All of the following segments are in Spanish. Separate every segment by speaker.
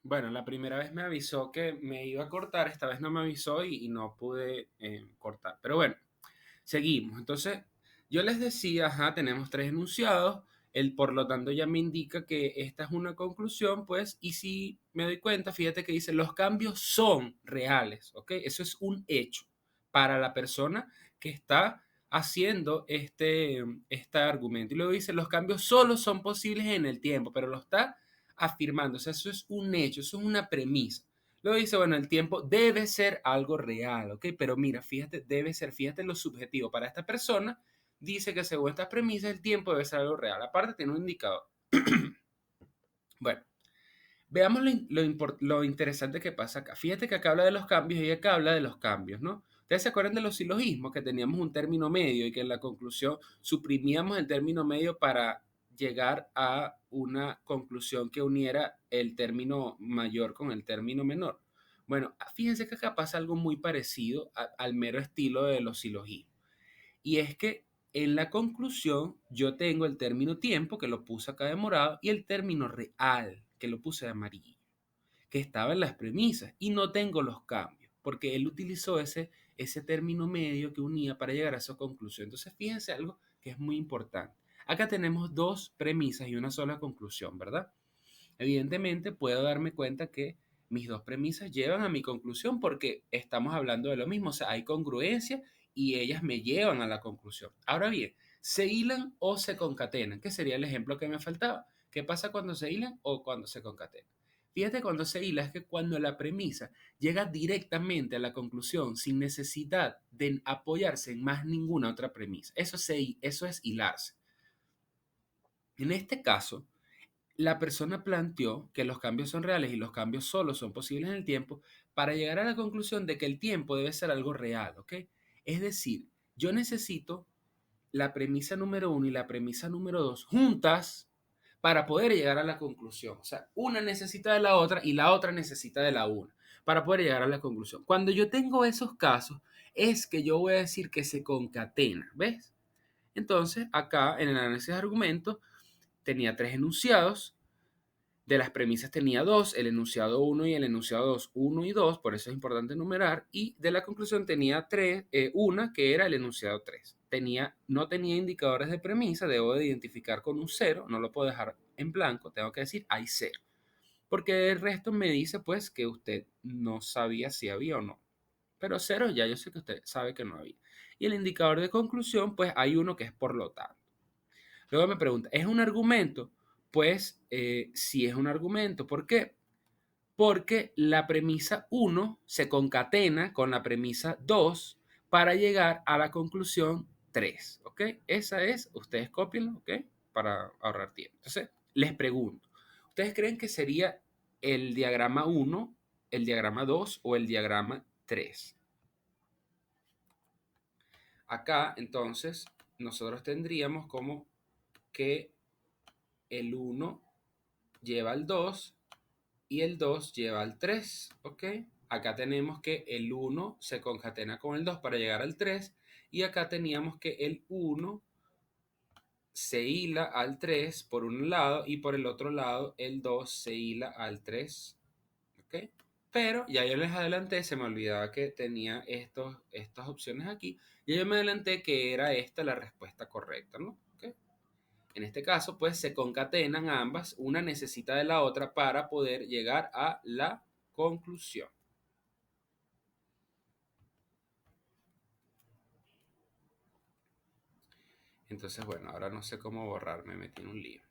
Speaker 1: Bueno, la primera vez me avisó que me iba a cortar, esta vez no me avisó y no pude cortar. Pero bueno, seguimos. Entonces, yo les decía, ajá, tenemos tres enunciados, por lo tanto ya me indica que esta es una conclusión, pues, y si me doy cuenta, fíjate que dice, los cambios son reales, ¿ok? Eso es un hecho para la persona que está haciendo este argumento. Y luego dice, los cambios solo son posibles en el tiempo, pero lo está afirmando, o sea, eso es un hecho, eso es una premisa. Luego dice, bueno, el tiempo debe ser algo real, ¿ok? Pero mira, fíjate, debe ser, fíjate lo subjetivo. Para esta persona, dice que según estas premisas, el tiempo debe ser algo real. Aparte, tiene un indicador. Bueno, veamos lo interesante que pasa acá. Fíjate que acá habla de los cambios y acá habla de los cambios, ¿no? ¿Ustedes se acuerdan de los silogismos? Que teníamos un término medio y que en la conclusión suprimíamos el término medio para llegar a una conclusión que uniera el término mayor con el término menor. Bueno, fíjense que acá pasa algo muy parecido al mero estilo de los silogismos. Y es que en la conclusión yo tengo el término tiempo, que lo puse acá de morado, y el término real, que lo puse de amarillo, que estaba en las premisas, y no tengo los cambios, porque él utilizó ese término medio que unía para llegar a esa conclusión. Entonces, fíjense algo que es muy importante. Acá tenemos dos premisas y una sola conclusión, ¿verdad? Evidentemente, puedo darme cuenta que mis dos premisas llevan a mi conclusión porque estamos hablando de lo mismo, o sea, hay congruencia y ellas me llevan a la conclusión. Ahora bien, ¿se hilan o se concatenan? Que sería el ejemplo que me faltaba. ¿Qué pasa cuando se hilan o cuando se concatenan? Fíjate, cuando se hila es que cuando la premisa llega directamente a la conclusión sin necesidad de apoyarse en más ninguna otra premisa. Eso es hilarse. En este caso, la persona planteó que los cambios son reales y los cambios solo son posibles en el tiempo para llegar a la conclusión de que el tiempo debe ser algo real, ¿ok? Es decir, yo necesito la premisa número uno y la premisa número dos juntas para poder llegar a la conclusión. O sea, una necesita de la otra y la otra necesita de la una para poder llegar a la conclusión. Cuando yo tengo esos casos, es que yo voy a decir que se concatena, ¿ves? Entonces, acá en el análisis de argumentos tenía tres enunciados. De las premisas tenía dos, el enunciado uno y el enunciado 2, 1 y 2, por eso es importante numerar, y de la conclusión tenía tres, una que era el enunciado 3. No tenía indicadores de premisa, debo de identificar con un cero, no lo puedo dejar en blanco, tengo que decir hay cero, porque el resto me dice pues que usted no sabía si había o no, pero cero ya yo sé que usted sabe que no había. Y el indicador de conclusión pues hay uno que es por lo tanto. Luego me pregunta, ¿es un argumento? Pues sí es un argumento. ¿Por qué? Porque la premisa uno se concatena con la premisa 2 para llegar a la conclusión 3. ¿Ok? Esa es, ustedes copienlo, ¿ok? Para ahorrar tiempo. Entonces, les pregunto, ¿ustedes creen que sería el diagrama uno, el diagrama 2 o el diagrama 3? Acá, entonces, nosotros tendríamos como que el uno lleva al 2 y el 2 lleva al 3, ¿ok? Acá tenemos que el uno se concatena con el 2 para llegar al 3 y acá teníamos que el uno se hila al 3 por un lado y por el otro lado el 2 se hila al 3, ¿ok? Pero ya yo les adelanté, se me olvidaba que tenía estas opciones aquí y yo me adelanté que era esta la respuesta correcta, ¿no? ¿Ok? En este caso, pues se concatenan ambas, una necesita de la otra para poder llegar a la conclusión. Entonces, bueno, ahora no sé cómo borrar, me metí en un lío.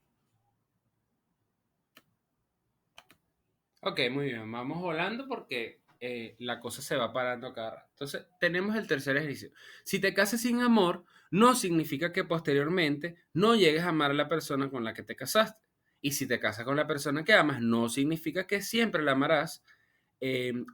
Speaker 1: Ok, muy bien, vamos volando porque la cosa se va parando acá. Entonces, tenemos el tercer ejercicio. Si te casas sin amor, no significa que posteriormente no llegues a amar a la persona con la que te casaste. Y si te casas con la persona que amas, no significa que siempre la amarás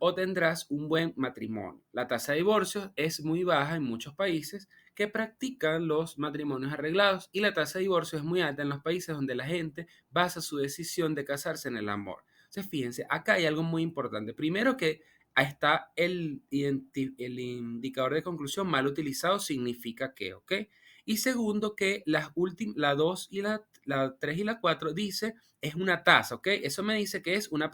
Speaker 1: o tendrás un buen matrimonio. La tasa de divorcios es muy baja en muchos países que practican los matrimonios arreglados y la tasa de divorcio es muy alta en los países donde la gente basa su decisión de casarse en el amor. Entonces, fíjense, acá hay algo muy importante. Primero que ahí está el indicador de conclusión mal utilizado, significa que, ¿ok? Y segundo que la 2 y la 3 y la 4 dice es una tasa, ¿ok? Eso me dice que es una